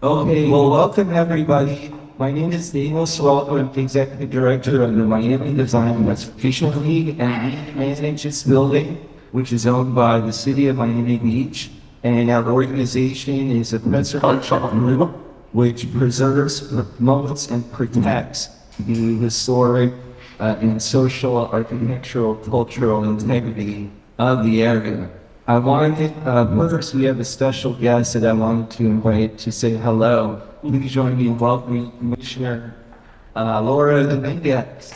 Okay, well, welcome everybody. My name is Neuvio Architects. I'm the Executive Director of the Miami Design and Restoration League, and we manage this building, which is owned by the City of Miami Beach. And our organization is a preservation group, which preserves, promotes, and protects the historic and social, architectural, cultural integrity of the area. I wanted, first we have a special guest that I wanted to invite to say hello. Please join me in welcoming Commissioner Laura Dominguez.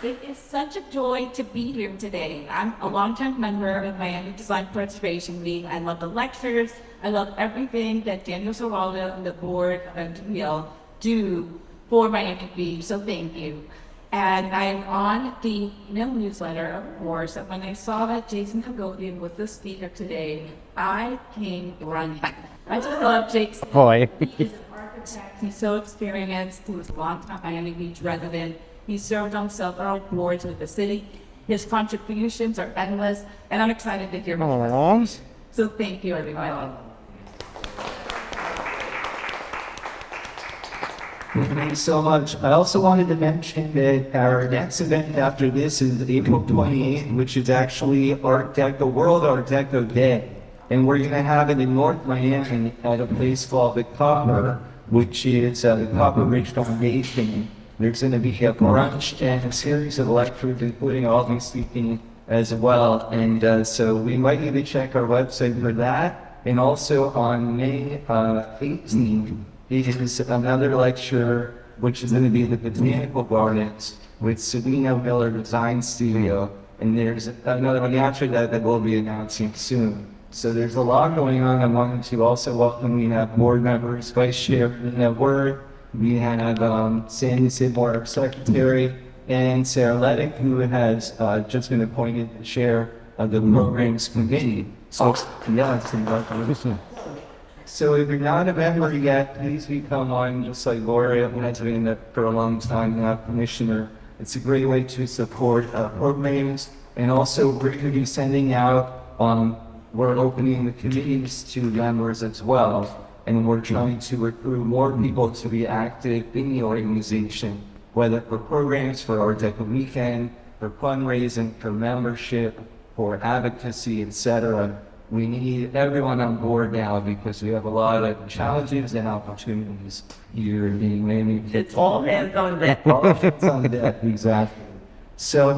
It is such a joy to be here today. I'm a longtime member of Miami Design Preservation League. I love the lectures. I love everything that Daniel Serraldo and the board of DPL do for Miami Beach, so thank you. And I'm on the email newsletter, of course, and when I saw that Jason Hagopian was the speaker today, I came running. I just love Jason. Boy. He's an architect. He's so experienced. He was a long-time Miami Beach resident. He served on several boards with the city. His contributions are endless, and I'm excited to hear more. So thank you, everyone. Thanks so much. I also wanted to mention that our next event after this is April 28th, which is actually Art Deco, World Art Deco Day. And we're going to have it in North Miami at a place called the Copper, which is the Copper Ridge Foundation. There's going to be a brunch and a series of lectures, including all these speaking as well. And so we invite you to check our website for that. And also on May 18th, it is another lecture, which is going to be the Botanical Gardens with Sabina Miller Design Studio. And there's another one after that that we'll be announcing soon. So there's a lot going on. I wanted to also welcome, we have board members, Vice Chair in that word. We have Sandy Sidmore, our Secretary, and Sarah Ledick, who has just been appointed the Chair of the Programs Committee. So, So if you're not a member yet, please become one, just like Laura. I've been doing that for a long time now, Commissioner. It's a great way to support programs. And also we're going to be sending out, we're opening the committees to members as well. And we're trying to recruit more people to be active in the organization, whether for programs, for Art Deco Weekend, for fundraising, for membership, for advocacy, etc. We need everyone on board now because we have a lot of challenges and opportunities here in Miami. It's all hands on deck. All hands on deck, exactly. So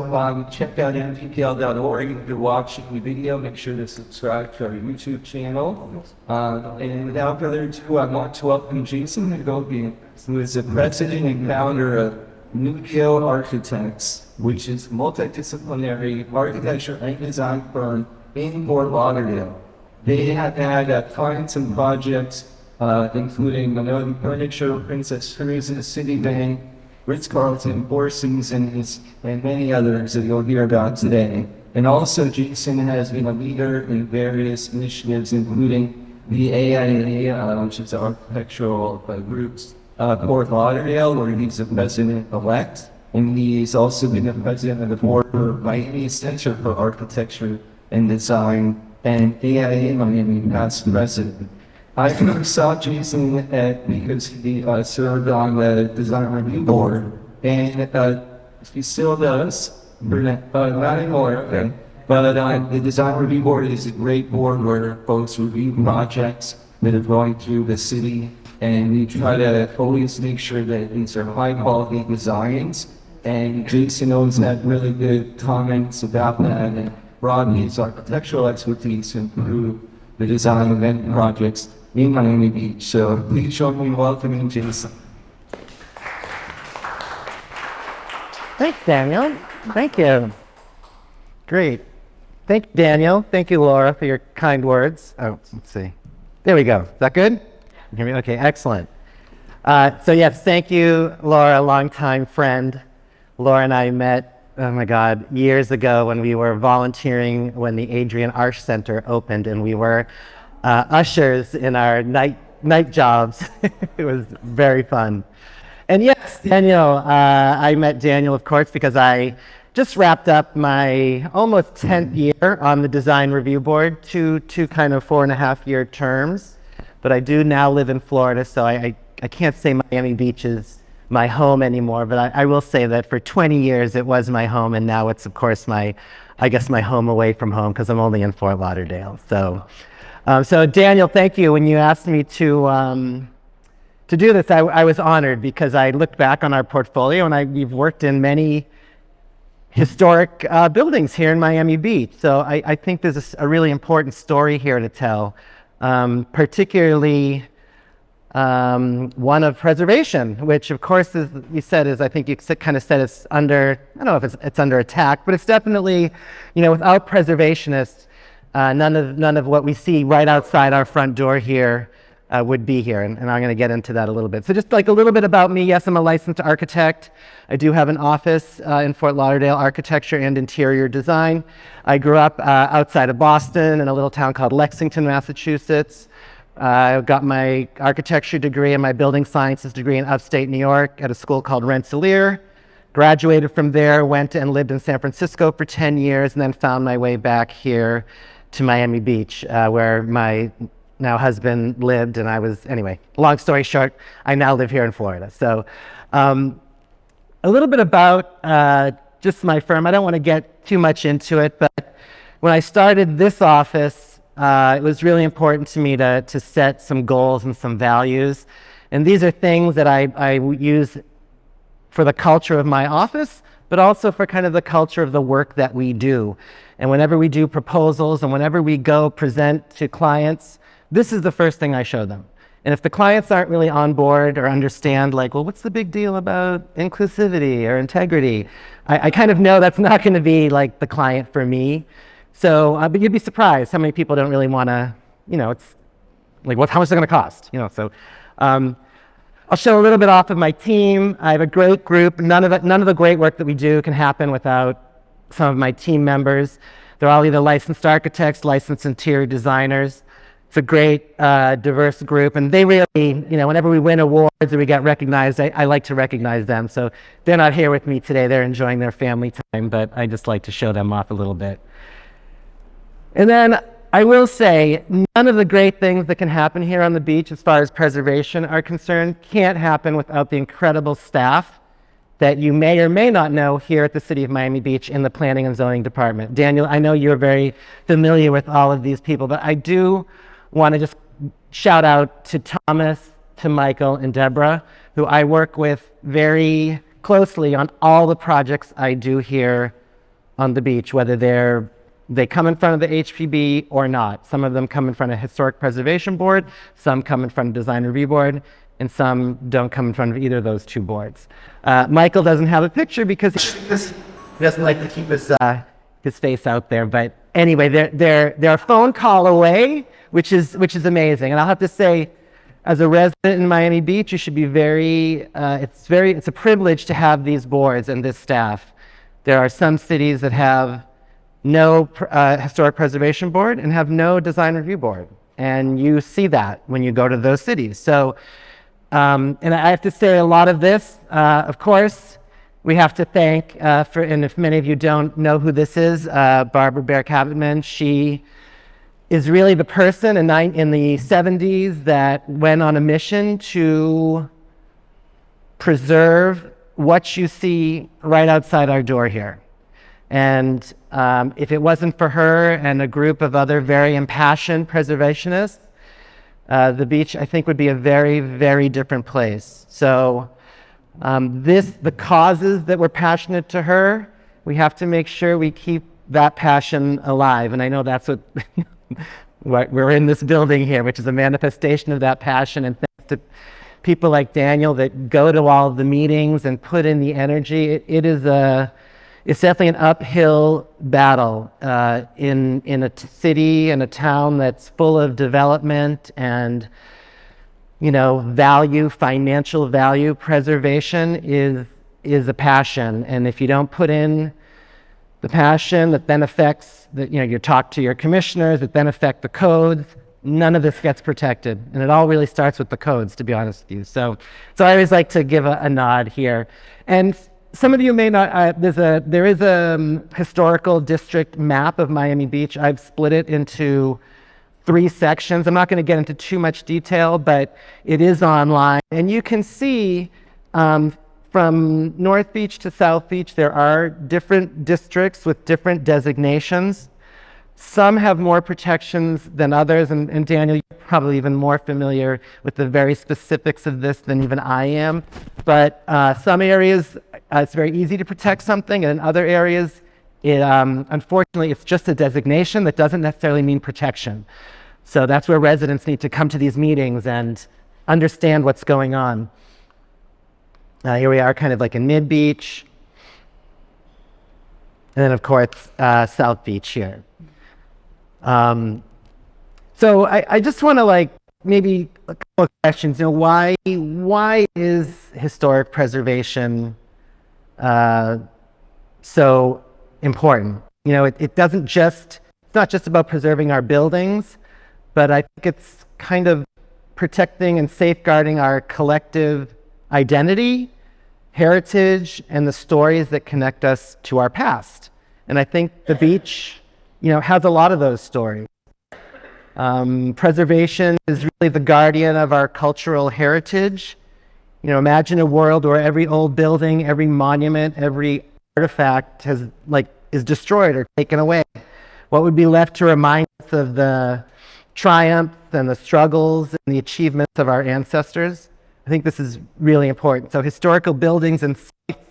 check out mpl.org. If you're watching the video, make sure to subscribe to our YouTube channel. And without further ado, I want to welcome Jason Hagopian, who is the president and founder of Neuvio Architects, which is multi-disciplinary architecture and design firm in Fort Lauderdale. They have had clients and projects, including Minotti Furniture, Princess Cruises, Citibank, Ritz, Carlton, Four Seasons, and many others that you'll hear about today. And also, Jason has been a leader in various initiatives, including the AIA, which is the architectural groups, Fort Lauderdale, where he's the president-elect. And he's also been the president of the board for Miami Center for Architecture and Design, and AIA Miami past president. I first saw Jason because he served on the design review board, and he still does, not anymore, okay. But the design review board is a great board where folks review projects that are going through the city, and we try to always make sure that these are high quality designs, and Jason always had really good comments about that, and broaden his architectural expertise to improve the design of event projects in Miami Beach. So please join me in welcoming Jason. Thanks, Daniel. Thank you. Great. Thank you, Daniel. Thank you, Laura, for your kind words. Oh, let's see. There we go. Is that good? You hear me? Okay, excellent. So yes, thank you, Laura, a longtime friend. Laura and I met, oh my God, years ago when we were volunteering when the Adrian Arch Center opened, and we were ushers in our night jobs. It was very fun. And yes, Daniel, I met Daniel, of course, because I just wrapped up my almost 10th year on the design review board, two kind of 4.5-year terms. But I do now live in Florida, so I can't say Miami Beach is my home anymore, but I will say that for 20 years it was my home, and now it's of course my home away from home because I'm only in Fort Lauderdale. So Daniel, thank you. When you asked me to do this, I was honored because I looked back on our portfolio and we've worked in many historic buildings here in Miami Beach. So I think there's a really important story here to tell, particularly one of preservation, which of course, as you said, I think you kind of said it's under, I don't know if it's under attack, but it's definitely, without preservationists, none of what we see right outside our front door here would be here, and I'm going to get into that a little bit. So just like a little bit about me, yes, I'm a licensed architect. I do have an office in Fort Lauderdale, architecture and interior design. I grew up outside of Boston in a little town called Lexington, Massachusetts. I got my architecture degree and my building sciences degree in upstate New York at a school called Rensselaer. Graduated from there, went and lived in San Francisco for 10 years, and then found my way back here to Miami Beach, where my now husband lived, and anyway, long story short, I now live here in Florida. So a little bit about just my firm. I don't want to get too much into it, but when I started this office, it was really important to me to set some goals and some values. And these are things that I use for the culture of my office, but also for kind of the culture of the work that we do. And whenever we do proposals and whenever we go present to clients, this is the first thing I show them. And if the clients aren't really on board or understand, like, well, what's the big deal about inclusivity or integrity? I kind of know that's not going to be like the client for me. So, but you'd be surprised how many people don't really want to, it's like, how much is it going to cost? So I'll show a little bit off of my team. I have a great group. None of the great work that we do can happen without some of my team members. They're all either licensed architects, licensed interior designers. It's a great, diverse group, and they really, whenever we win awards or we get recognized, I like to recognize them. So they're not here with me today. They're enjoying their family time, but I just like to show them off a little bit. And then I will say, none of the great things that can happen here on the beach as far as preservation are concerned can't happen without the incredible staff that you may or may not know here at the City of Miami Beach in the Planning and Zoning Department. Daniel, I know you're very familiar with all of these people, but I do want to just shout out to Thomas, to Michael, and Deborah, who I work with very closely on all the projects I do here on the beach, whether they come in front of the HPB or not. Some of them come in front of Historic Preservation Board, some come in front of Design Review Board, and some don't come in front of either of those two boards. Michael doesn't have a picture because he doesn't like to keep his face out there, but anyway, they're a phone call away, which is amazing. And I'll have to say, as a resident in Miami Beach, you should be it's a privilege to have these boards and this staff. There are some cities that have no historic preservation board and have no design review board, and you see that when you go to those cities. So, and I have to say, a lot of this, of course, we have to thank, and if many of you don't know who this is, Barbara Bear-Cabotman. She is really the person in the 70s that went on a mission to preserve what you see right outside our door here. And if it wasn't for her and a group of other very impassioned preservationists, the beach, I think, would be a very, very different place. So the causes that were passionate to her, we have to make sure we keep that passion alive. And I know that's what we're in this building here, which is a manifestation of that passion. And thanks to people like Daniel that go to all of the meetings and put in the energy, it's definitely an uphill battle in a city and a town that's full of development and financial value. Preservation is a passion, and if you don't put in the passion that then affects you talk to your commissioners, that then affect the codes, none of this gets protected, and it all really starts with the codes, to be honest with you. So I always like to give a nod here, and some of you may not, there is a historical district map of Miami Beach. I've split it into 3 sections. I'm not going to get into too much detail, but it is online. And you can see from North Beach to South Beach, there are different districts with different designations. Some have more protections than others, and Daniel, you're probably even more familiar with the very specifics of this than even I am. But some areas, it's very easy to protect something, and in other areas, unfortunately, it's just a designation that doesn't necessarily mean protection. So that's where residents need to come to these meetings and understand what's going on. Here we are kind of like in Mid-Beach. And then, of course, South Beach here. So I just want to maybe a couple of questions. Why is historic preservation so important? It's not just about preserving our buildings, but I think it's kind of protecting and safeguarding our collective identity, heritage, and the stories that connect us to our past. And I think the beach, has a lot of those stories. Preservation is really the guardian of our cultural heritage. Imagine a world where every old building, every monument, every artifact is destroyed or taken away. What would be left to remind us of the triumphs and the struggles and the achievements of our ancestors? I think this is really important. So historical buildings and sites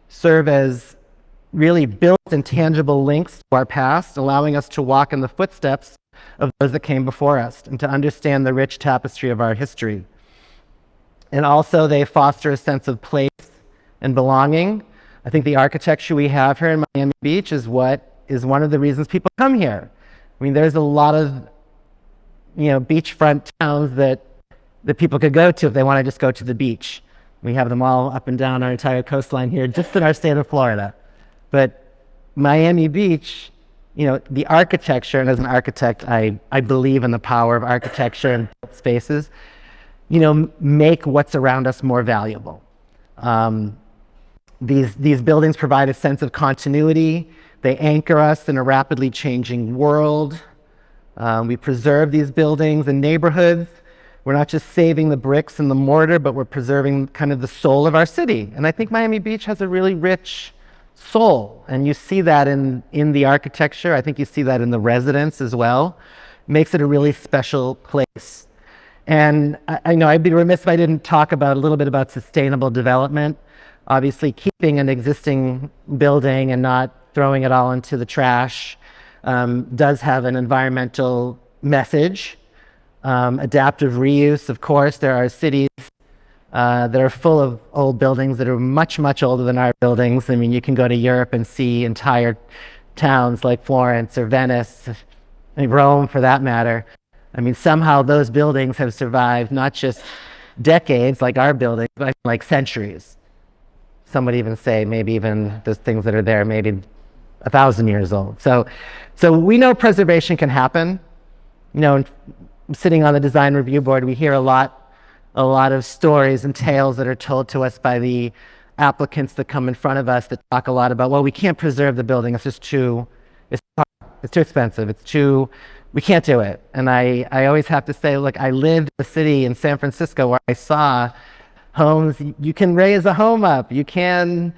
serve as really built and tangible links to our past, allowing us to walk in the footsteps of those that came before us and to understand the rich tapestry of our history. And also they foster a sense of place and belonging. I think the architecture we have here in Miami Beach is one of the reasons people come here. I mean, there's a lot of beachfront towns that people could go to if they want to just go to the beach. We have them all up and down our entire coastline here, just in our state of Florida. But Miami Beach, the architecture, and as an architect, I believe in the power of architecture and spaces, make what's around us more valuable. These buildings provide a sense of continuity. They anchor us in a rapidly changing world. We preserve these buildings and neighborhoods. We're not just saving the bricks and the mortar, but we're preserving kind of the soul of our city. And I think Miami Beach has a really rich soul. And you see that in the architecture. I think you see that in the residents as well. It makes it a really special place. And I know I'd be remiss if I didn't talk a little bit about sustainable development. Obviously, keeping an existing building and not throwing it all into the trash does have an environmental message. Adaptive reuse, of course. There are cities that are full of old buildings that are much, much older than our buildings. I mean, you can go to Europe and see entire towns like Florence or Venice, and Rome for that matter. I mean, somehow those buildings have survived not just decades like our buildings, but like centuries. Some would even say maybe even those things that are there maybe 1,000 years old. So we know preservation can happen. Sitting on the design review board, we hear a lot of stories and tales that are told to us by the applicants that come in front of us that talk a lot about, well, we can't preserve the building. It's just too expensive. We can't do it. And I always have to say, look, I lived in a city in San Francisco where I saw homes. You can raise a home up. You can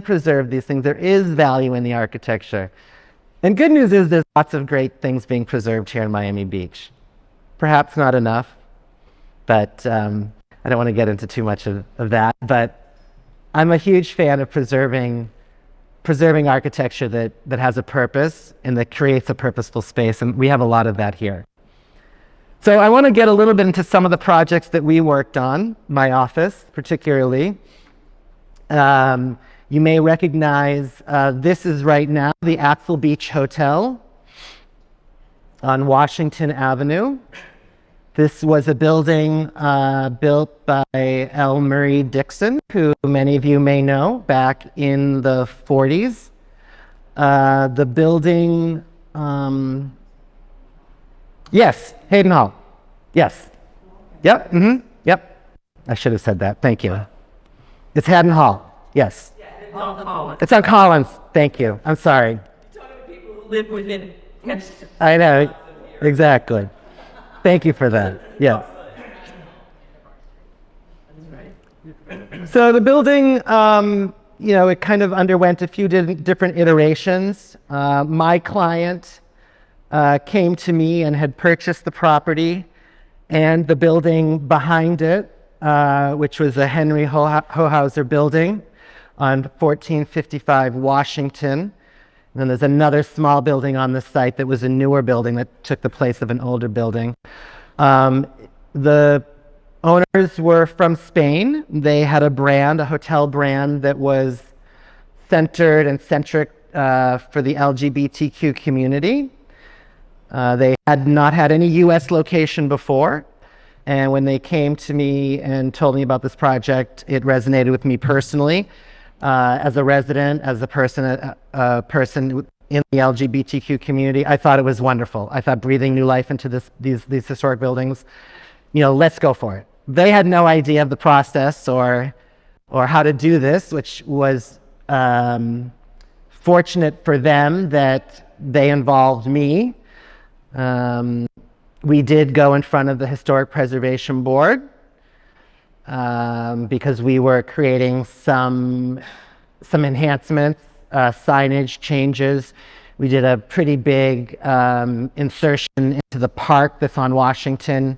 preserve these things. There is value in the architecture. And good news is there's lots of great things being preserved here in Miami Beach. Perhaps not enough, but I don't want to get into too much of that. But I'm a huge fan of preserving architecture that has a purpose and that creates a purposeful space, and we have a lot of that here. So I want to get a little bit into some of the projects that we worked on, my office particularly. You may recognize this is right now the Axel Beach Hotel on Washington Avenue. This was a building built by L. Murray Dixon, who many of you may know, back in the 40s. The building, yes, Hayden Hall. Yes. Yep. Yep. I should have said that. Thank you. It's Haddon Hall. Yes. It's on Collins. Thank you. I'm sorry. People who live within. I know. Exactly. Thank you for that. Yes. So the building, it kind of underwent a few different iterations. My client came to me and had purchased the property and the building behind it, which was a Henry Hohauser building on 1455 Washington. And then there's another small building on the site that was a newer building that took the place of an older building. The owners were from Spain. They had a hotel brand that was centered and centric for the LGBTQ community. They had not had any U.S. location before. And when they came to me and told me about this project, it resonated with me personally. As a resident, as a person in the LGBTQ community, I thought it was wonderful. I thought breathing new life into these historic buildings, let's go for it. They had no idea of the process or how to do this, which was fortunate for them that they involved me. We did go in front of the Historic Preservation Board because we were creating some enhancements, signage changes. We did a pretty big insertion into the park that's on Washington.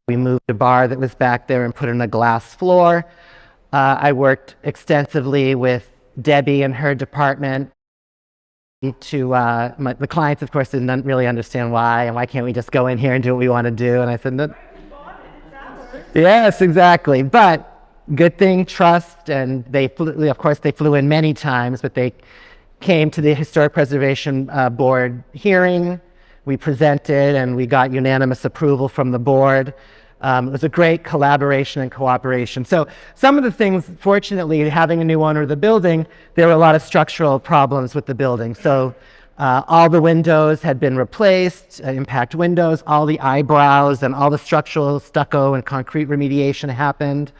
We moved a bar that was back there and put in a glass floor. I worked extensively with Debbie and her department the clients, of course, didn't really understand why, and why can't we just go in here and do what we want to do? And I said, no. Yes, exactly. But good thing, trust, and they flew in many times, but they came to the Historic Preservation Board hearing. We presented, and we got unanimous approval from the board. It was a great collaboration and cooperation. So some of the things, fortunately, having a new owner of the building, there were a lot of structural problems with the building. So all the windows had been replaced, impact windows, all the eyebrows and all the structural stucco and concrete remediation happened.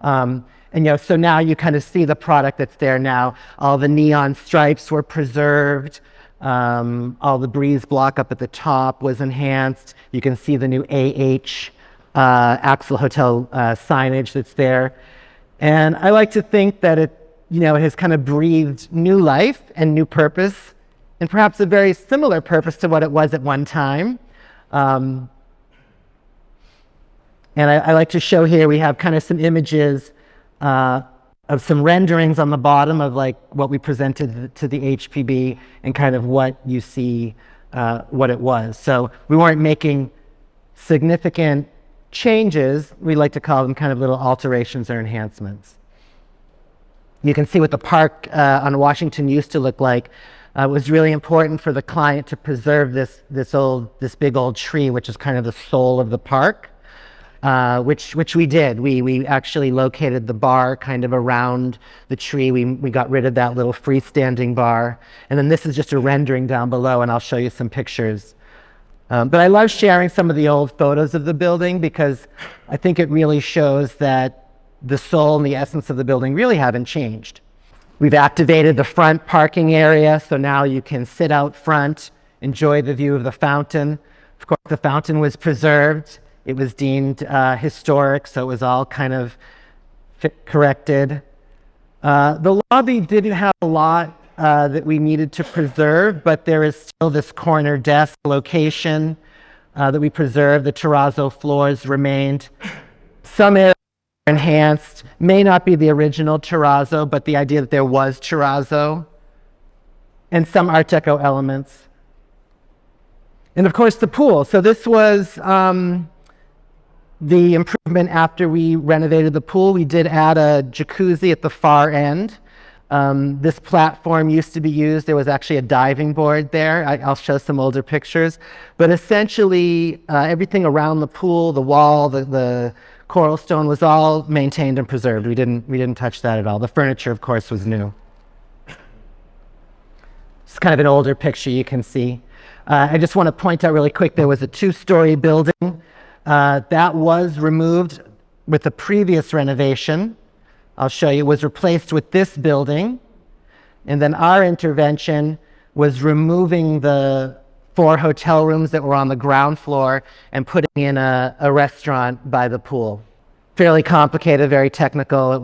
So now you kind of see the product that's there now. All the neon stripes were preserved. All the breeze block up at the top was enhanced. You can see the new AH Axel Hotel signage that's there. And I like to think that it has kind of breathed new life and new purpose, and perhaps a very similar purpose to what it was at one time. And I like to show here, we have kind of some images of some renderings on the bottom of like what we presented to the HPB and kind of what you see, what it was. So we weren't making significant changes. We like to call them kind of little alterations or enhancements. You can see what the park on Washington used to look like. It was really important for the client to preserve this big old tree, which is kind of the soul of the park, which we did. We actually located the bar kind of around the tree. We got rid of that little freestanding bar. And then this is just a rendering down below, and I'll show you some pictures. But I love sharing some of the old photos of the building because I think it really shows that the soul and the essence of the building really haven't changed. We've activated the front parking area, so now you can sit out front, enjoy the view of the fountain. Of course, the fountain was preserved. It was deemed historic, so it was all kind of corrected. The lobby didn't have a lot that we needed to preserve, but there is still this corner desk location that we preserved. The terrazzo floors remained. Some areas were enhanced, may not be the original terrazzo, but the idea that there was terrazzo, and some Art Deco elements. And of course the pool. So this was the improvement after we renovated the pool. We did add a jacuzzi at the far end. This platform used to be used. There was actually a diving board there. I'll show some older pictures. But essentially, everything around the pool, the wall, the coral stone was all maintained and preserved. We didn't touch that at all. The furniture, of course, was new. It's kind of an older picture you can see. I just want to point out really quick, there was a 2-story building that was removed with the previous renovation. I'll show you, was replaced with this building. And then our intervention was removing the 4 hotel rooms that were on the ground floor and putting in a restaurant by the pool. Fairly complicated, very technical. It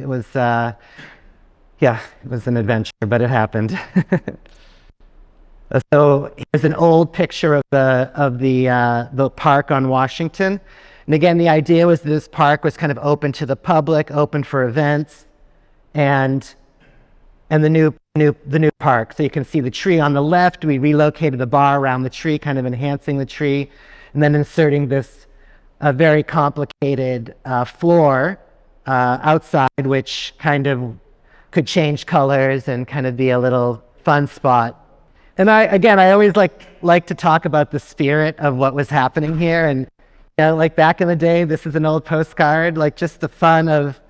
was an adventure, but it happened. So here's an old picture of the park on Washington. And again, the idea was this park was kind of open to the public, open for events, and the new park. So you can see the tree on the left. We relocated the bar around the tree, kind of enhancing the tree, and then inserting this very complicated floor outside, which kind of could change colors and kind of be a little fun spot. And I always like to talk about the spirit of what was happening here. And like back in the day, this is an old postcard, like just the fun of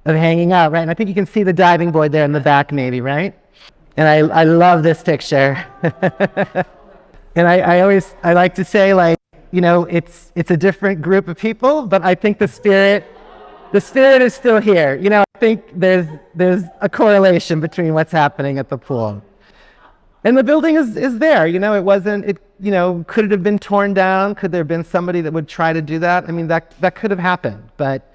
hanging out, right? And I think you can see the diving board there in the back, maybe, right? And I love this picture. And I like to say, like, it's a different group of people, but I think the spirit is still here. I think there's a correlation between what's happening at the pool. And the building is there. Could it have been torn down? Could there have been somebody that would try to do that? I mean, that could have happened. But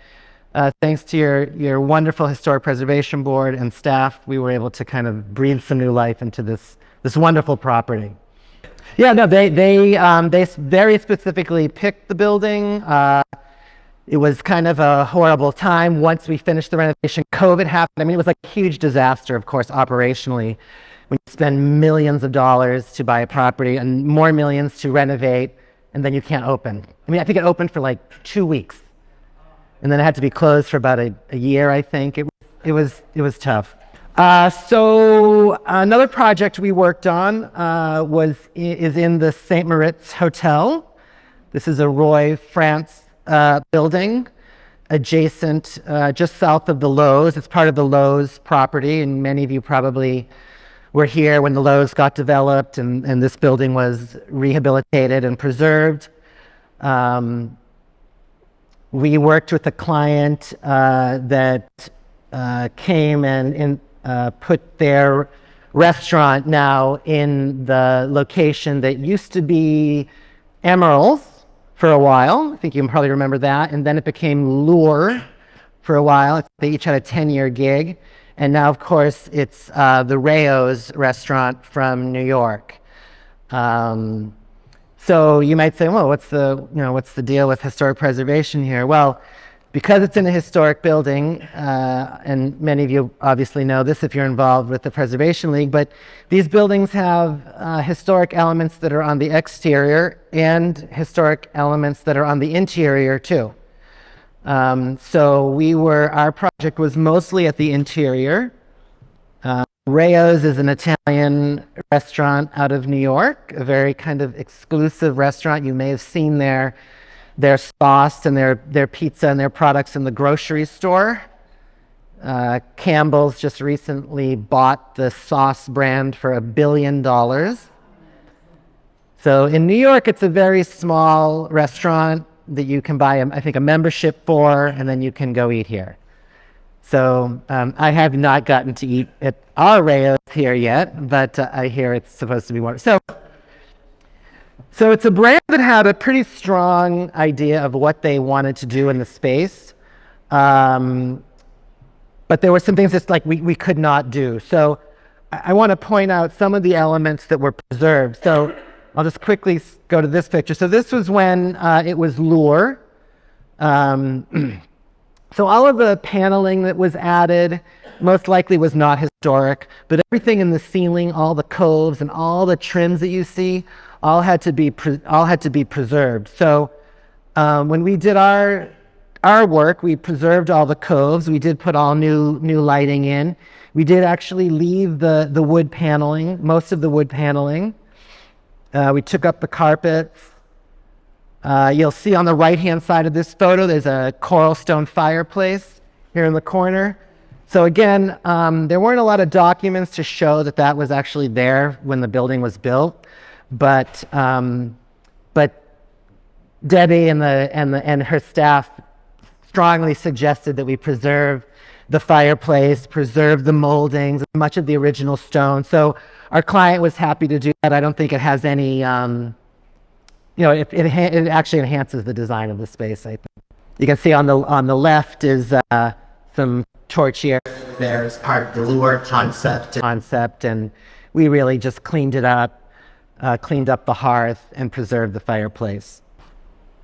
thanks to your wonderful historic preservation board and staff, we were able to kind of breathe some new life into this wonderful property. Yeah, no, they very specifically picked the building. It was kind of a horrible time. Once we finished the renovation, COVID happened. I mean, it was like a huge disaster, of course, operationally. When you spend millions of dollars to buy a property and more millions to renovate, and then you can't open. I mean, I think it opened for like 2 weeks, and then it had to be closed for about a year, I think. It was tough. So another project we worked on is in the St. Moritz Hotel. This is a Roy France building adjacent, just south of the Lowe's. It's part of the Lowe's property, and many of you probably were here when the Lowe's got developed and this building was rehabilitated and preserved. We worked with a client that came and put their restaurant now in the location that used to be Emerald's for a while. I think you can probably remember that. And then it became Lure for a while. They each had a 10-year gig. And now, of course, it's the Rayo's restaurant from New York. So you might say, well, what's the deal with historic preservation here? Well, because it's in a historic building, and many of you obviously know this if you're involved with the Preservation League, but these buildings have historic elements that are on the exterior and historic elements that are on the interior too. So our project was mostly at the interior. Rayo's is an Italian restaurant out of New York, a very kind of exclusive restaurant. You may have seen their sauce and their pizza and their products in the grocery store. Campbell's just recently bought the sauce brand for $1 billion. So in New York, it's a very small restaurant that you can buy, I think, a membership for, and then you can go eat here. So I have not gotten to eat at our Rayo's here yet, but I hear it's supposed to be more. So it's a brand that had a pretty strong idea of what they wanted to do in the space, but there were some things that's like we could not do. So I want to point out some of the elements that were preserved. So I'll just quickly go to this picture. So this was when it was Lure. So all of the paneling that was added most likely was not historic, but everything in the ceiling, all the coves and all the trims that you see, all had to be preserved. So when we did our work, we preserved all the coves. We did put all new lighting in. We did actually leave the wood paneling, most of the wood paneling. We took up the carpets. You'll see on the right-hand side of this photo, there's a coral stone fireplace here in the corner. So again, there weren't a lot of documents to show that was actually there when the building was built, but Debbie and her staff strongly suggested that we preserve the fireplace, preserve the moldings, much of the original stone. So our client was happy to do that. I don't think it has any, it actually enhances the design of the space, I think. You can see on the left is some torchier. There's part of the lure concept, and we really just cleaned it up, cleaned up the hearth and preserved the fireplace.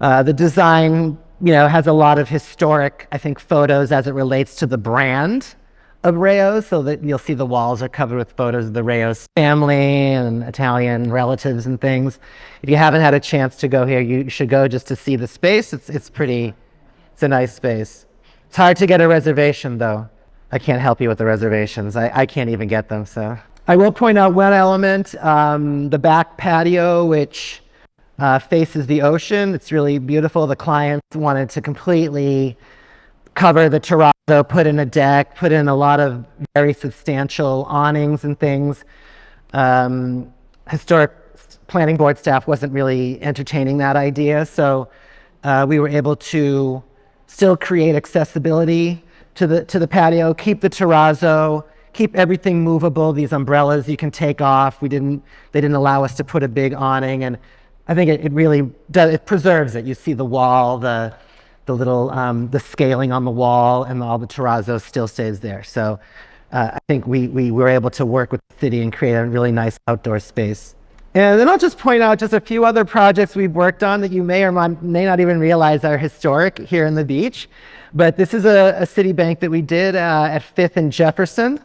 The design, has a lot of historic, I think, photos as it relates to the brand of Rayo's, so that you'll see the walls are covered with photos of the Rayo's family and Italian relatives and things. If you haven't had a chance to go here, you should go just to see the space. It's a nice space. It's hard to get a reservation, though. I can't help you with the reservations. I can't even get them, so. I will point out one element, the back patio, which faces the ocean. It's really beautiful. The client wanted to completely cover the terrazzo, put in a deck, put in a lot of very substantial awnings and things. Historic planning board staff wasn't really entertaining that idea, so we were able to still create accessibility to the patio, keep the terrazzo, keep everything movable. These umbrellas you can take off. They didn't allow us to put a big awning, and I think it really does, it preserves it. You see the wall, the little, the scaling on the wall, and all the terrazzo still stays there. So I think we were able to work with the city and create a really nice outdoor space. And then I'll just point out just a few other projects we've worked on that you may or may not even realize are historic here in the beach. But this is a Citibank that we did at 5th and Jefferson.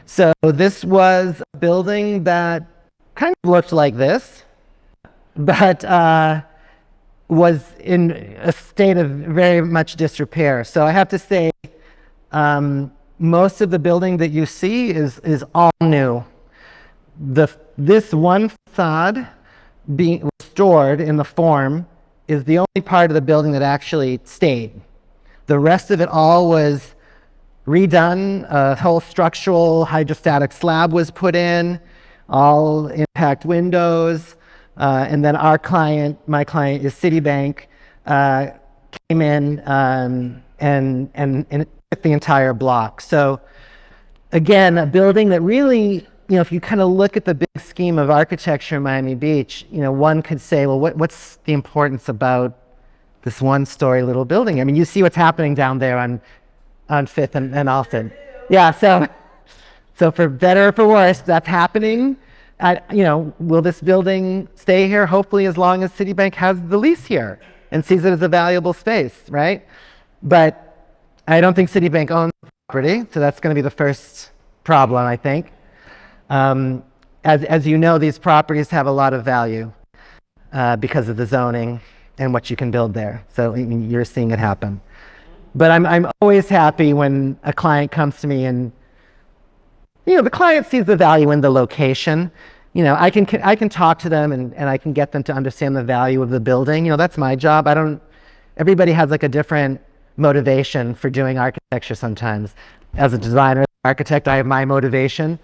So this was a building that kind of looked like this, but was in a state of very much disrepair. So I have to say, most of the building that you see is all new. This one facade being restored in the form is the only part of the building that actually stayed. The rest of it all was redone. A whole structural hydrostatic slab was put in, all impact windows. And then my client is Citibank, came in and took the entire block. So again, a building that really, if you kind of look at the big scheme of architecture in Miami Beach, one could say, well, what's the importance about this one-story little building? I mean, you see what's happening down there on 5th and Alton. Yeah, so for better or for worse, that's happening. Will this building stay here? Hopefully, as long as Citibank has the lease here and sees it as a valuable space, right? But I don't think Citibank owns the property, so that's going to be the first problem, I think. As you know, these properties have a lot of value because of the zoning and what you can build there. So you're seeing it happen. But I'm always happy when a client comes to me and the client sees the value in the location. I can talk to them and I can get them to understand the value of the building. That's my job. Everybody has like a different motivation for doing architecture sometimes. As a designer, architect, I have my motivation.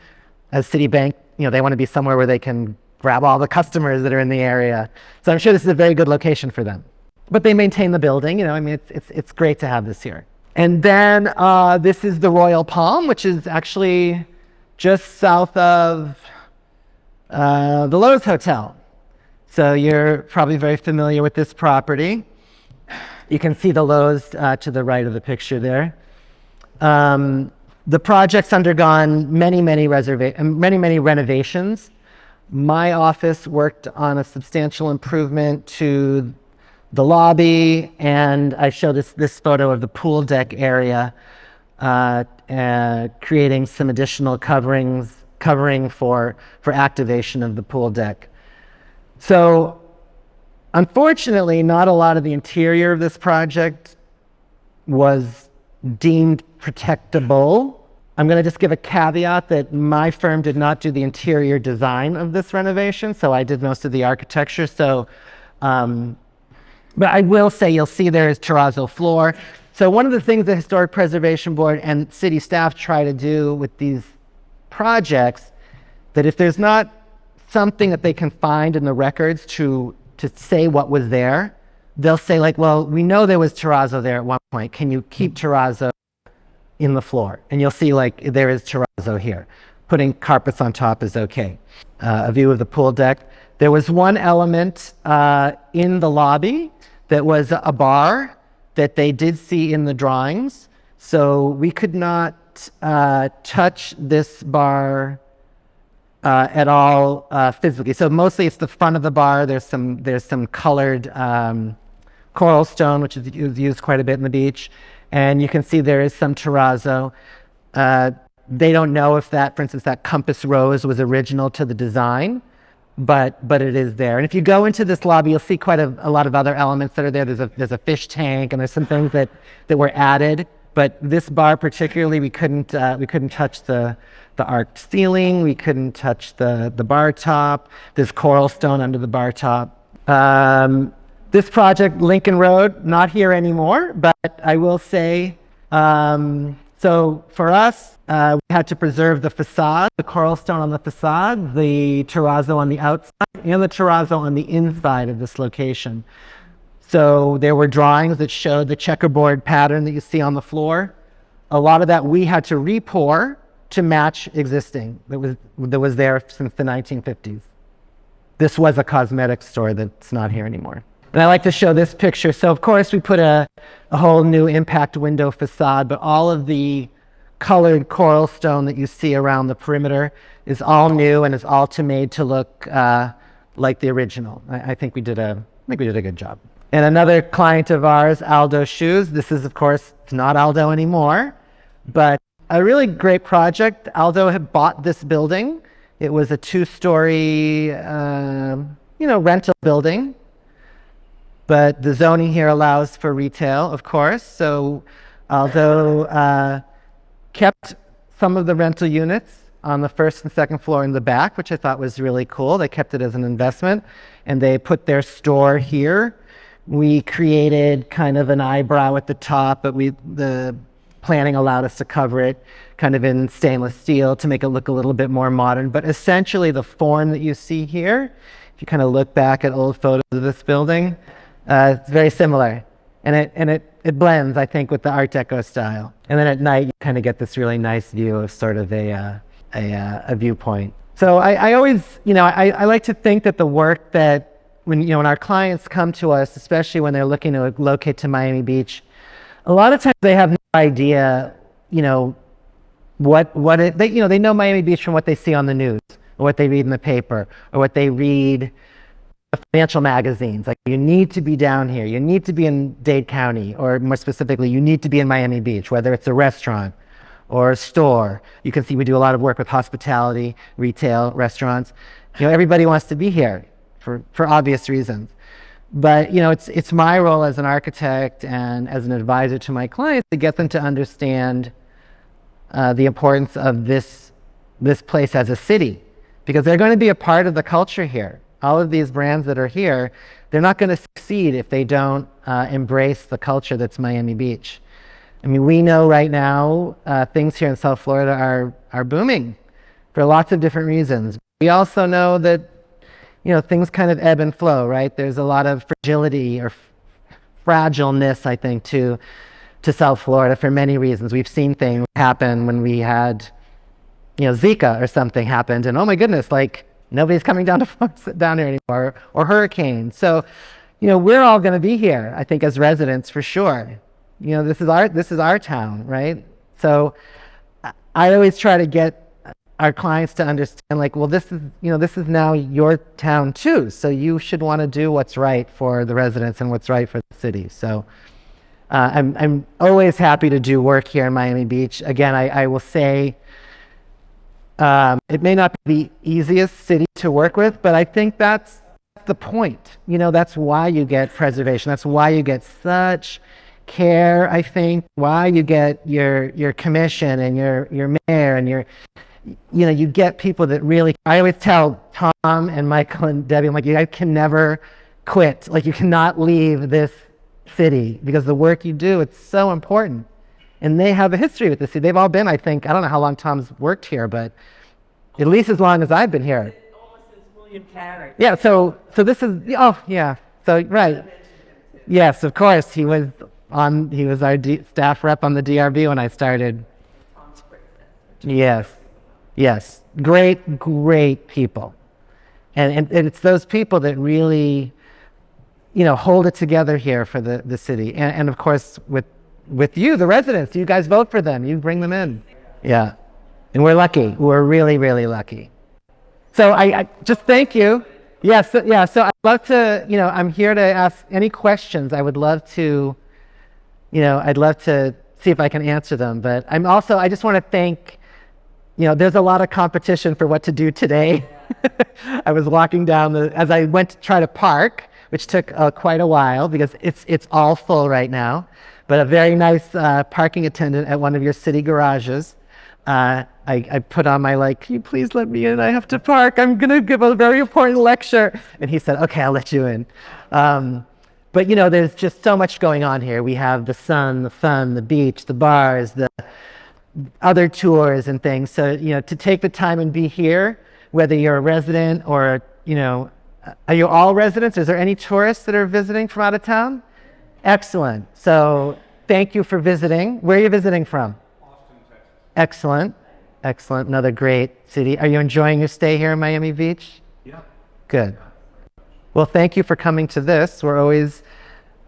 As Citibank, they want to be somewhere where they can grab all the customers that are in the area. So I'm sure this is a very good location for them. But they maintain the building, it's great to have this here. And then this is the Royal Palm, which is actually just south of the Lowe's Hotel. So you're probably very familiar with this property. You can see the Lowe's to the right of the picture there. The project's undergone many renovations. My office worked on a substantial improvement to the lobby, and I showed this photo of the pool deck area, creating some additional covering for activation of the pool deck. So unfortunately, not a lot of the interior of this project was deemed protectable. I'm going to just give a caveat that my firm did not do the interior design of this renovation, so I did most of the architecture. So, but I will say you'll see there is terrazzo floor. So one of the things the Historic Preservation Board and city staff try to do with these projects, that if there's not something that they can find in the records to say what was there, they'll say like, well, we know there was terrazzo there at one point. Can you keep terrazzo in the floor? And you'll see like there is terrazzo here. Putting carpets on top is okay. A view of the pool deck. There was one element in the lobby that was a bar that they did see in the drawings. So we could not touch this bar at all physically. So mostly it's the front of the bar. There's some colored coral stone, which is used quite a bit in the beach. And you can see there is some terrazzo. They don't know if that, for instance, that compass rose was original to the design, but it is there. And if you go into this lobby, you'll see quite a lot of other elements that are there. There's a fish tank, and there's some things that were added. But this bar particularly, we couldn't touch the arched ceiling. We couldn't touch the bar top. There's coral stone under the bar top. This project, Lincoln Road, not here anymore, but I will say, so for us, we had to preserve the facade, the coral stone on the facade, the terrazzo on the outside, and the terrazzo on the inside of this location. So there were drawings that showed the checkerboard pattern that you see on the floor. A lot of that we had to repour to match existing that was there since the 1950s. This was a cosmetics store that's not here anymore. And I like to show this picture. So of course we put a whole new impact window facade, but all of the colored coral stone that you see around the perimeter is all new and is all made to look like the original. I think we did a good job. And another client of ours, Aldo Shoes. This is, of course, it's not Aldo anymore, but a really great project. Aldo had bought this building. It was a 2-story, rental building. But the zoning here allows for retail, of course. So Aldo kept some of the rental units on the first and second floor in the back, which I thought was really cool. They kept it as an investment, and they put their store here. We created kind of an eyebrow at the top, but the planning allowed us to cover it kind of in stainless steel to make it look a little bit more modern. But essentially the form that you see here, if you kind of look back at old photos of this building, it's very similar, and it blends, I think, with the Art Deco style. And then at night, you kind of get this really nice view of sort of a viewpoint. So I always, I like to think that the work that when our clients come to us, especially when they're looking to locate to Miami Beach, a lot of times they have no idea, they know Miami Beach from what they see on the news, or what they read in the paper, or what they read financial magazines. Like, you need to be down here, you need to be in Dade County, or more specifically, you need to be in Miami Beach, whether it's a restaurant or a store. You can see we do a lot of work with hospitality, retail, restaurants. Everybody wants to be here for obvious reasons. But it's my role as an architect and as an advisor to my clients to get them to understand the importance of this place as a city, because they're going to be a part of the culture here. All of these brands that are here, they're not going to succeed if they don't embrace the culture that's Miami Beach. I mean, we know right now things here in South Florida are booming for lots of different reasons. We also know that things kind of ebb and flow, right? There's a lot of fragility or fragileness, I think, to South Florida for many reasons. We've seen things happen when we had, Zika or something happened, and oh my goodness, like, nobody's coming down here anymore, or hurricanes. So, we're all going to be here, I think, as residents for sure. This is our town, right? So I always try to get our clients to understand, like, well, this is now your town too. So you should want to do what's right for the residents and what's right for the city. So I'm always happy to do work here in Miami Beach. Again, I will say, it may not be the easiest city to work with, but I think that's the point. That's why you get preservation. That's why you get such care, I think, why you get your commission and your mayor and you get people that really, I always tell Tom and Michael and Debbie, I'm like, you guys can never quit. Like, you cannot leave this city because the work you do, it's so important. And they have a history with the city. They've all been, I think, I don't know how long Tom's worked here, but at least as long as I've been here. Almost as William Carey. Yeah, so this is, oh, yeah. So, right. Yes, of course. He was our staff rep on the DRB when I started. Yes, yes. Great, great people. And it's those people that really, hold it together here for the city. And of course, with you, the residents, you guys vote for them. You bring them in. Yeah. And we're lucky. We're really, really lucky. So I just thank you. Yes, yeah. So I'd love to, I'm here to ask any questions. I would love to, I'd love to see if I can answer them. But I just want to thank, there's a lot of competition for what to do today. I was walking down as I went to try to park, which took quite a while because it's all full right now. But a very nice parking attendant at one of your city garages. I put on my can you please let me in? I have to park. I'm going to give a very important lecture. And he said, okay, I'll let you in. But there's just so much going on here. We have the sun, the fun, the beach, the bars, the other tours and things. So, to take the time and be here, whether you're a resident or, are you all residents? Is there any tourists that are visiting from out of town? Excellent. So thank you for visiting. Where are you visiting from? Austin, Texas. Excellent. Excellent. Another great city. Are you enjoying your stay here in Miami Beach? Yeah. Good. Well, thank you for coming to this. We're always,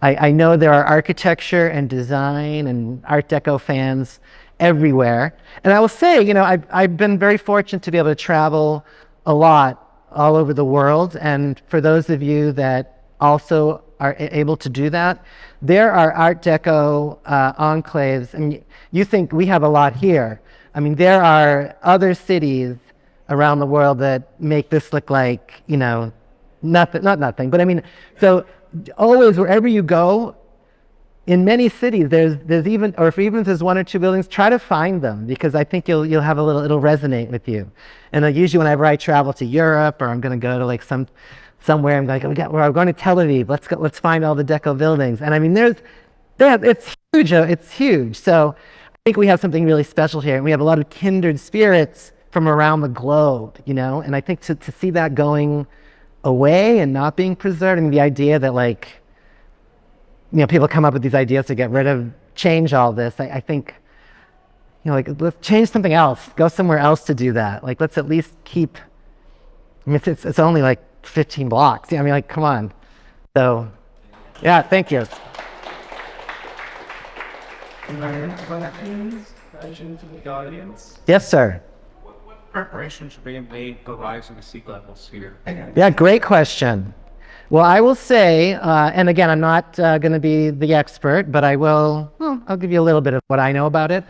I know there are architecture and design and Art Deco fans everywhere. And I will say, I've been very fortunate to be able to travel a lot all over the world. And for those of you that also are able to do that, there are Art Deco enclaves. And you think we have a lot here. I mean, there are other cities around the world that make this look like, nothing, not nothing, but I mean, so always wherever you go, in many cities, there's even, or if even if there's one or two buildings, try to find them because I think you'll have it'll resonate with you. And usually whenever I travel to Europe or I'm going to go to somewhere, I'm like, we're going to Tel Aviv. Let's find all the Deco buildings. And I mean, it's huge. It's huge. So I think we have something really special here, and we have a lot of kindred spirits from around the globe, And I think to see that going away and not being preserved, and the idea that people come up with these ideas to change all this. I think, let's change something else. Go somewhere else to do that. Let's at least keep. I mean, it's only 15 blocks. Yeah, I mean, come on. So, yeah, thank you. Questions from the audience? Yes, sir. What preparations are being made for rising sea levels here? Yeah, great question. Well, I will say, and again, I'm not going to be the expert, but I'll give you a little bit of what I know about it.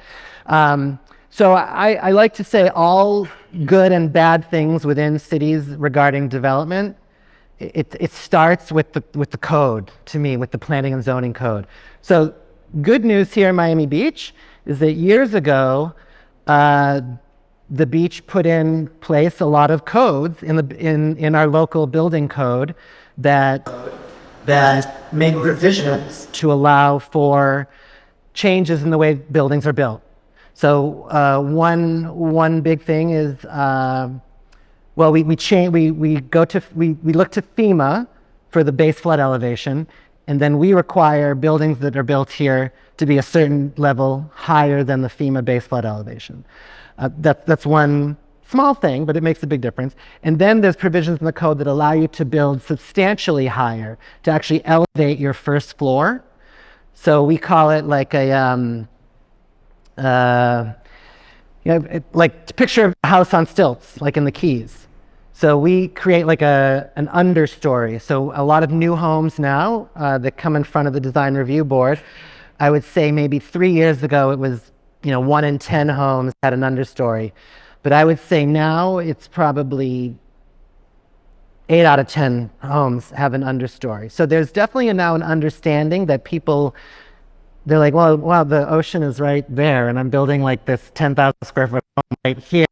So I like to say all good and bad things within cities regarding development, it starts with the code, to me, with the planning and zoning code. So good news here in Miami Beach is that years ago, the beach put in place a lot of codes in our local building code that make revisions to allow for changes in the way buildings are built. So one big thing is we look to FEMA for the base flood elevation, and then we require buildings that are built here to be a certain level higher than the FEMA base flood elevation. That's one small thing, but it makes a big difference. And then there's provisions in the code that allow you to build substantially higher, to actually elevate your first floor. So we call it picture a house on stilts, like in the Keys. So we create an understory. So a lot of new homes now that come in front of the design review board, I would say maybe 3 years ago it was 1 in 10 homes had an understory. But I would say now it's probably 8 out of 10 homes have an understory. So there's definitely now an understanding that they're like, well, wow, the ocean is right there, and I'm building this 10,000 square foot home right here.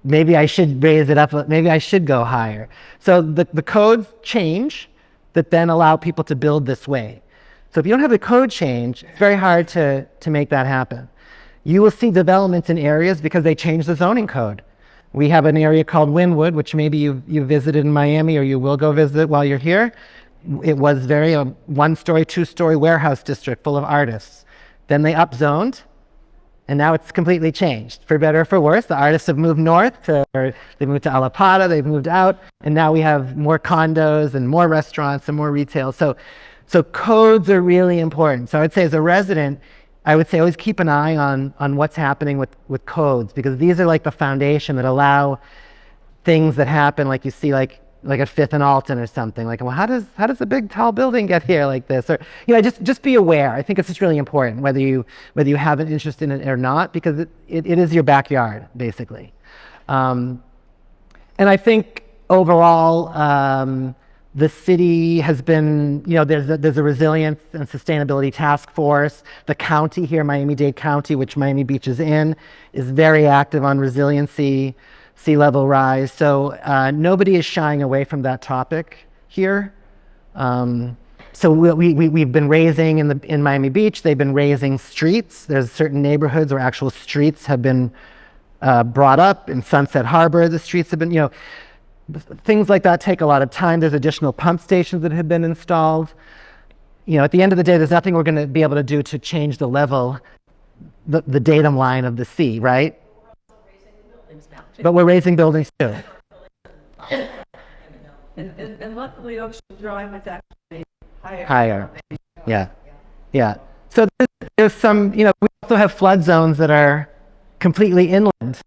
Maybe I should raise it up. Maybe I should go higher. So the codes change that then allow people to build this way. So if you don't have the code change, it's very hard to make that happen. You will see developments in areas because they changed the zoning code. We have an area called Wynwood, which maybe you visited in Miami or you will go visit while you're here. it was very a one-story, two-story warehouse district full of artists. Then they upzoned, and now it's completely changed. For better or for worse, the artists have moved north, they moved to Alapata, they've moved out, and now we have more condos and more restaurants and more retail. So codes are really important. So I would say as a resident, I would say always keep an eye on what's happening with codes, because these are like the foundation that allow things that happen, like you see like at Fifth and Alton or something. Like, well, how does a big tall building get here like this? Or just be aware. I think it's just really important whether you have an interest in it or not, because it is your backyard basically. And I think overall, the city has been, there's a resilience and sustainability task force. The county here, Miami-Dade County, which Miami Beach is in, is very active on resiliency, sea level rise. So nobody is shying away from that topic here. So we've been raising in Miami Beach, they've been raising streets. There's certain neighborhoods where actual streets have been brought up. In Sunset Harbor, the streets have been, things like that take a lot of time. There's additional pump stations that have been installed. At the end of the day, there's nothing we're going to be able to do to change the level, the datum line of the sea, right? But we're raising buildings too. And luckily, Ocean Drive is actually Higher. Yeah. So there's some, we also have flood zones that are completely inland,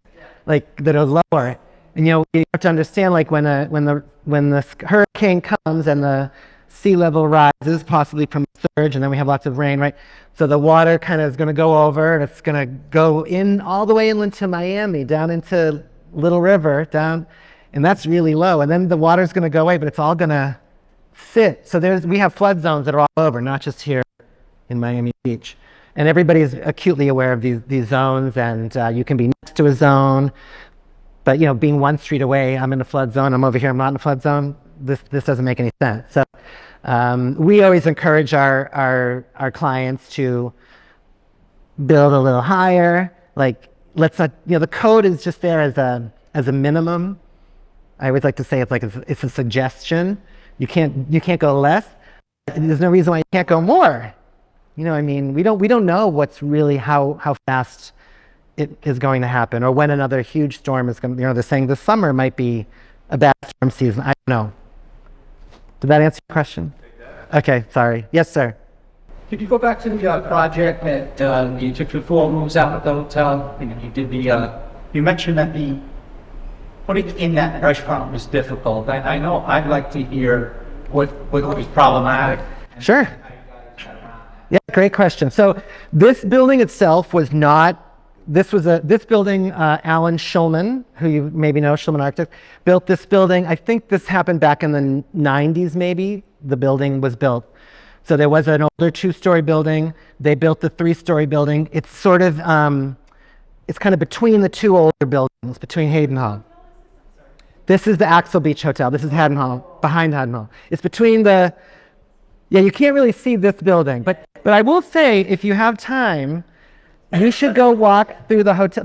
like that are lower. And you have to understand, like when the hurricane comes and the sea level rises, possibly from surge, and then we have lots of rain, right? So the water kind of is going to go over, and it's going to go in all the way inland to Miami, down into Little River, down, and that's really low. And then the water's going to go away, but it's all going to sit. So we have flood zones that are all over, not just here in Miami Beach. And everybody's acutely aware of these zones, and you can be next to a zone. But being one street away, I'm in a flood zone, I'm over here, I'm not in a flood zone, this doesn't make any sense. So we always encourage our clients to build a little higher. Like, let's not, the code is just there as a minimum. I always like to say it's a suggestion. You can't go less. There's no reason why you can't go more. We don't know what's really how fast it is going to happen, or when another huge storm is going to, they're saying this summer might be a bad storm season. I don't know. Did that answer your question? Okay, sorry. Yes, sir. Could you go back to the project that you took your 4 rooms out of the hotel, and you did you mentioned that putting in that restaurant was difficult. I know I'd like to hear what was problematic. Sure. Yeah, great question. So this building itself was not, this building, Alan Schulman, who you maybe know, Schulman Architects, built this building. I think this happened back in the 90s, maybe, the building was built. So there was an older 2-story building. They built the 3-story building. It's sort of, it's kind of between the 2 older buildings, between Hayden Hall. This is the Axel Beach Hotel. This is Haddon Hall, behind Haddon Hall. It's between you can't really see this building, but I will say, if you have time, you should go walk through the hotel.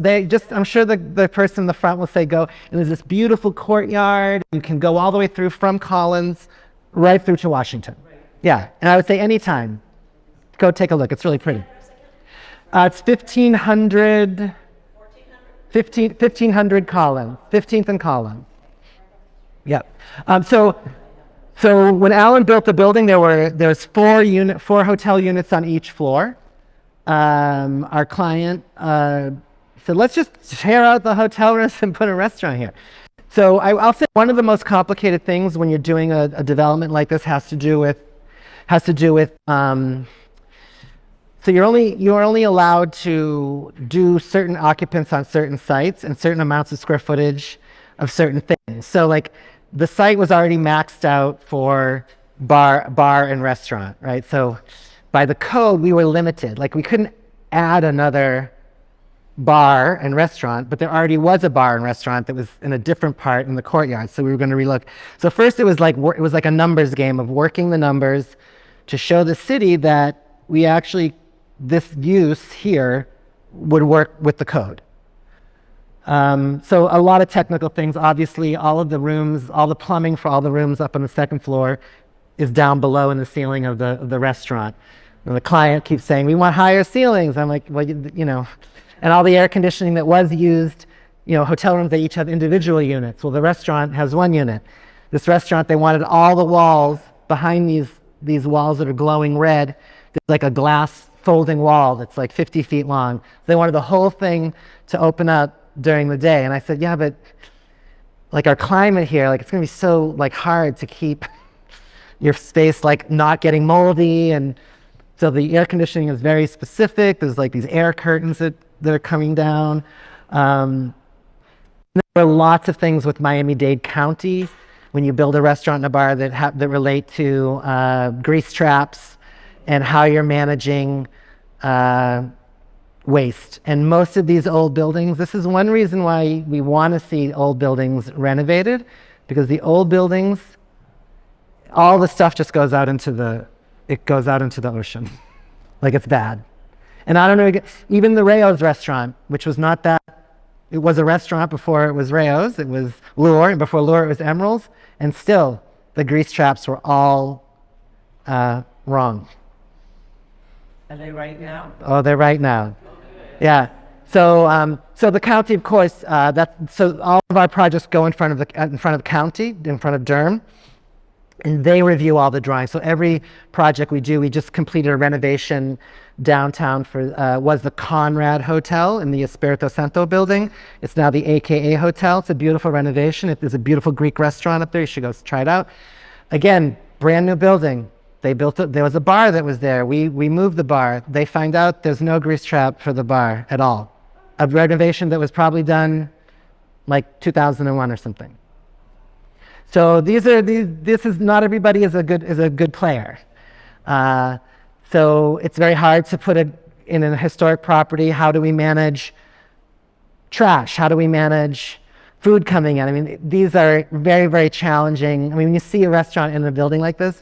I'm sure the person in the front will say go, and there's this beautiful courtyard. You can go all the way through from Collins, right through to Washington. Yeah, and I would say anytime, go take a look. It's really pretty. It's 1500 Collins, 15th and Collins. Yeah. So when Alan built the building, there's 4 hotel units on each floor. Our client said, let's just tear out the hotel rooms and put a restaurant here. So I'll say one of the most complicated things when you're doing a development like this has to do with so you're only allowed to do certain occupants on certain sites and certain amounts of square footage of certain things. So like the site was already maxed out for bar and restaurant, right? So by the code, we were limited. Like we couldn't add another bar and restaurant, but there already was a bar and restaurant that was in a different part in the courtyard. So we were going to relook. So first it was like a numbers game of working the numbers to show the city that this use here would work with the code. So a lot of technical things, obviously all of the rooms, all the plumbing for all the rooms up on the second floor is down below in the ceiling of the restaurant. And the client keeps saying, we want higher ceilings. I'm like, well, you know, and all the air conditioning that was used, you know, hotel rooms, they each have individual units. Well, the restaurant has one unit. This restaurant, they wanted all the walls behind these walls that are glowing red. There's like a glass folding wall that's like 50 feet long. They wanted the whole thing to open up during the day. And I said, yeah, but like our climate here, like it's gonna be so like hard to keep your space like not getting moldy. And so the air conditioning is very specific. There's like these air curtains that are coming down. There are lots of things with Miami-Dade County when you build a restaurant and a bar that relate to grease traps and how you're managing waste. And most of these old buildings, this is one reason why we want to see old buildings renovated, because the old buildings, all the stuff just goes out into the ocean. Like it's bad. And I don't know, even the Rayo's restaurant, which was not that, it was a restaurant before it was Rayo's, it was Lure, and before Lure it was Emerald's, and still the grease traps were all wrong. Are they right now? Oh, they're right now. Yeah. So, so the county, of course, so all of our projects go in front of the county, in front of Durham, and they review all the drawings. So every project we do, we just completed a renovation downtown for, was the Conrad Hotel in the Espirito Santo building. It's now the AKA Hotel. It's a beautiful renovation. There's a beautiful Greek restaurant up there. You should go try it out. Again, brand new building. They built it. There was a bar that was there. We moved the bar. They find out there's no grease trap for the bar at all. A renovation that was probably done like 2001 or something. So this is not everybody is a good player. So it's very hard to put it in a historic property. How do we manage trash? How do we manage food coming in? I mean, these are very, very challenging. I mean, when you see a restaurant in a building like this,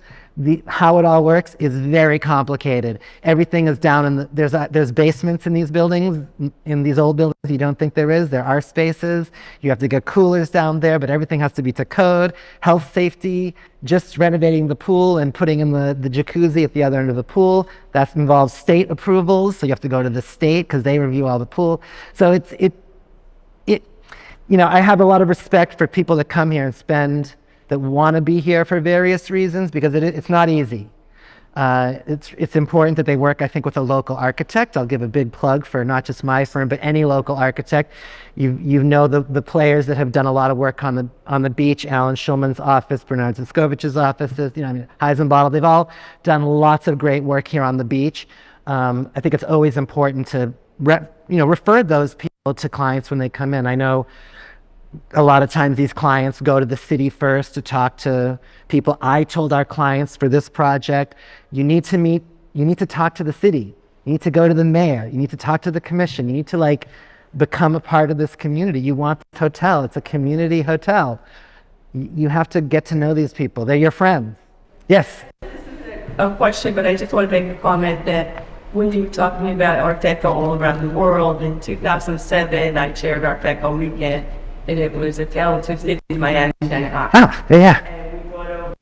how it all works is very complicated. Everything is down in there's basements in these buildings, in these old buildings. You don't think there is. There are spaces. You have to get coolers down there, but everything has to be to code. Health, safety, just renovating the pool and putting in the jacuzzi at the other end of the pool. That involves state approvals, so you have to go to the state because they review all the pool. So you know, I have a lot of respect for people that come here and that want to be here for various reasons, because it's not easy. It's important that they work, I think, with a local architect. I'll give a big plug for not just my firm, but any local architect. You know the players that have done a lot of work on the beach, Alan Schulman's office, Bernard Ziskovich's offices, you know, I mean, Heisenbottle, they've all done lots of great work here on the beach. I think it's always important to refer those people to clients when they come in. I know a lot of times these clients go to the city first to talk to people. I told our clients for this project, you need to talk to the city. You need to go to the mayor. You need to talk to the commission. You need to like become a part of this community. You want this hotel. It's a community hotel. You have to get to know these people. They're your friends. Yes? A question, but I just want to make a comment that when you were talking about Art Deco all around the world, in 2007, I chaired Art Deco weekend, and it was a talented city in Miami, Shanghai. Oh, yeah. And we brought over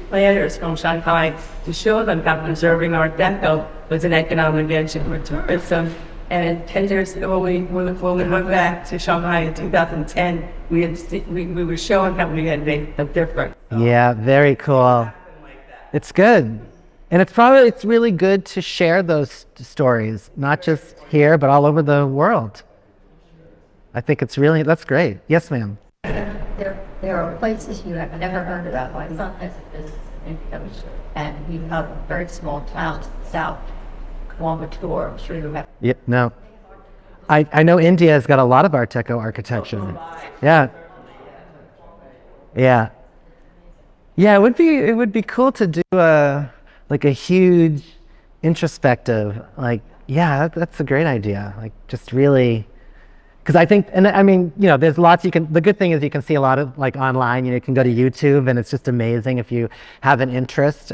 planners from Shanghai to show them how preserving Art Deco was an economic engine for tourism. And 10 years ago, when we went back to Shanghai in 2010, we were showing how we had made a difference. Yeah, very cool. It's good. And it's really good to share those stories, not just here, but all over the world. I think that's great. Yes, ma'am. There are places you have never heard about, like some places in the coast, and you have a very small town south, Coimbatore, I'm sure you have. Yeah, no. I know India has got a lot of Art Deco architecture. Yeah. Yeah. Yeah, it would be cool to do a huge introspective, that's a great idea. Like just really, because I think, and I mean, you know, there's lots the good thing is you can see a lot of like online, you know, you can go to YouTube and it's just amazing if you have an interest.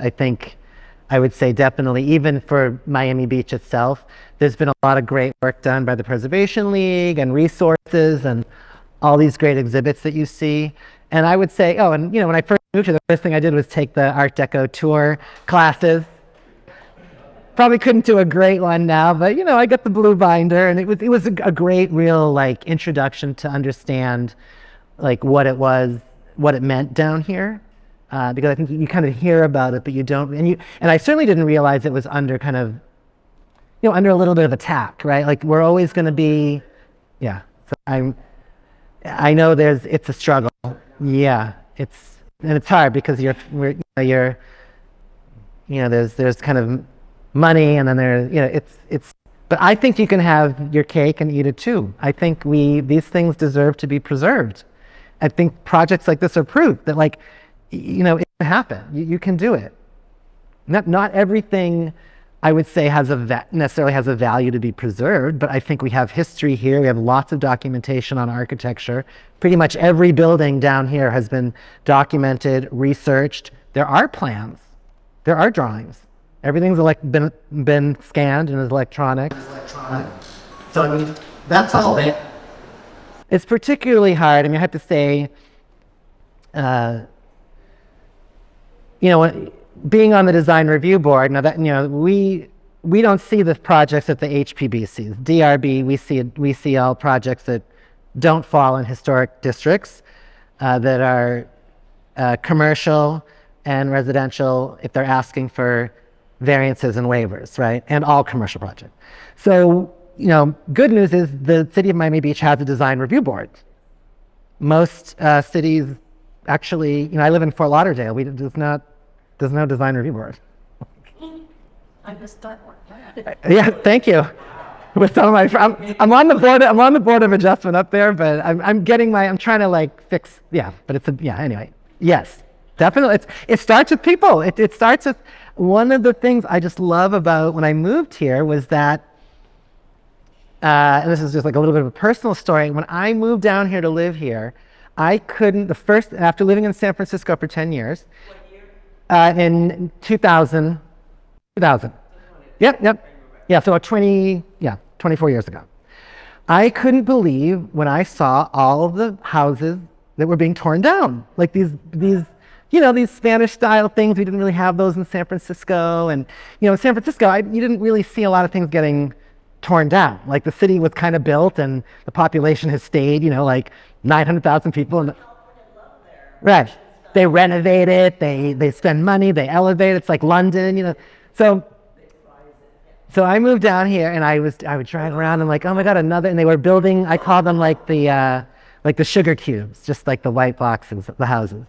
I would say definitely, even for Miami Beach itself, there's been a lot of great work done by the Preservation League and resources and all these great exhibits that you see. And I would say, oh, and when I first moved here, the first thing I did was take the Art Deco tour classes. Probably couldn't do a great one now, but I got the blue binder, and it was a great, real like introduction to understand like what it meant down here, because I think you kind of hear about it, but you don't, and I certainly didn't realize it was under kind of, under a little bit of attack, right? Like we're always going to be, yeah. So I know it's a struggle, yeah. And it's hard because there's kind of money, and then but I think you can have your cake and eat it too. I think these things deserve to be preserved. I think projects like this are proof that it can happen. You can do it. Not everything I would say necessarily has a value to be preserved, but I think we have history here. We have lots of documentation on architecture. Pretty much every building down here has been documented, researched. There are plans. There are drawings. Everything's been scanned and is electronic. So I mean, that's all it. It's particularly hard. I mean, I have to say, being on the design review board, now that we don't see the projects that the HPB sees. DRB, we see all projects that don't fall in historic districts, that are commercial and residential if they're asking for variances and waivers, right? And all commercial projects. So, good news is the city of Miami Beach has a design review board. Most cities actually, I live in Fort Lauderdale. There's no design review board. I just thought, Yeah, thank you. With some of my, I'm on the board of adjustment up there, but I'm trying to fix, yeah. But anyway, yes, definitely. It starts with people. It starts with. One of the things I just love about when I moved here was that, and this is just like a little bit of a personal story. When I moved down here to live here, I couldn't, after living in San Francisco for 10 years, in 2000. Yep. Yeah, so 24 years ago. I couldn't believe when I saw all of the houses that were being torn down. Like these Spanish style things. We didn't really have those in San Francisco. And, in San Francisco, you didn't really see a lot of things getting torn down. Like the city was kind of built and the population has stayed, 900,000 people. And, right. They renovate it, they spend money, they elevate it. It's like London, So I moved down here and I would drive around and oh my God, another, and they were building, I call them the sugar cubes, just like the white boxes of the houses.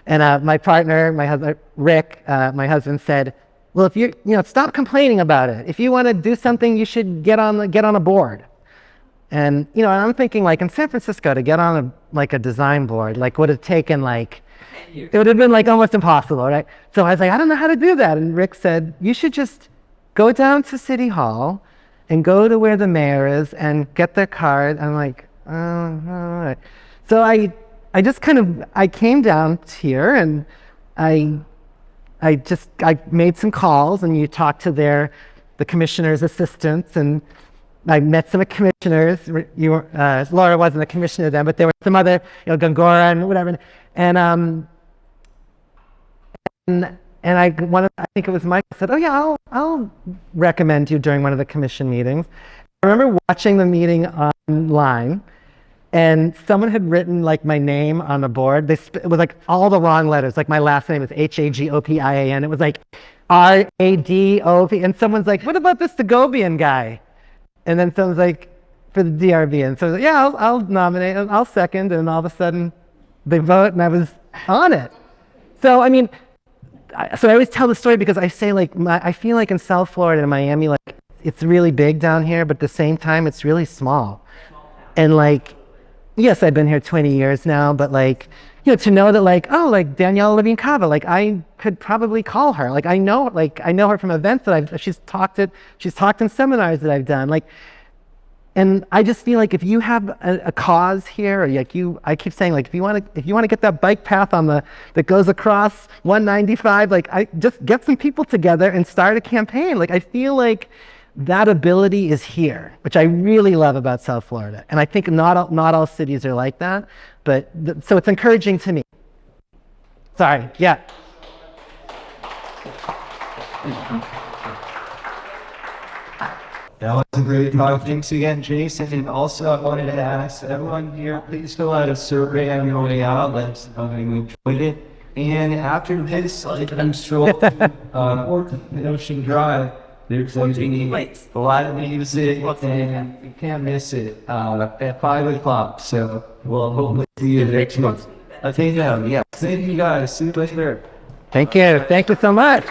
And my partner, my husband, Rick, my husband said, well, if stop complaining about it. If you want to do something, you should get on a board. And, I'm thinking in San Francisco to get on a design board, would have taken it would have been almost impossible, right? So I was like, I don't know how to do that. And Rick said, you should just go down to City Hall and go to where the mayor is and get their card. I'm like, oh, all right. So I came down here and I made some calls, and you talk to the commissioner's assistants, and I met some commissioners. Laura wasn't a commissioner then, but there were some other, Gongora and whatever. And I think it was Mike said, oh yeah, I'll recommend you during one of the commission meetings. I remember watching the meeting online, and someone had written my name on the board. It was all the wrong letters. My last name is Hagopian. It was Radop, and someone's like, what about this Hagopian guy? And then someone's like, for the DRB. And so I was like, yeah, I'll nominate, and I'll second, and all of a sudden they vote, and I was on it. So I mean, I always tell the story because I say I feel in South Florida and Miami, it's really big down here, but at the same time it's really small. And yes, I've been here 20 years now, but to know that Danielle Levine Cava, I could probably call her. I know her from events that she's talked in seminars that I've done. And I just feel if you have a cause here, or I keep saying if you want to get that bike path that goes across 195, I just get some people together and start a campaign. I feel that ability is here, which I really love about South Florida. And I think not all cities are like that, But so it's encouraging to me. Sorry, yeah. That was a great talk. Thanks again, Jason. And also, I wanted to ask everyone here, please fill out a survey on your way out. Let us know how you enjoyed it. And after this, I'm sure Ocean Drive, there's going to be a lot of music, and you can't miss it at 5 o'clock. So we'll hopefully see you next month. I think, yeah. Thank you guys. See you later. Thank you so much.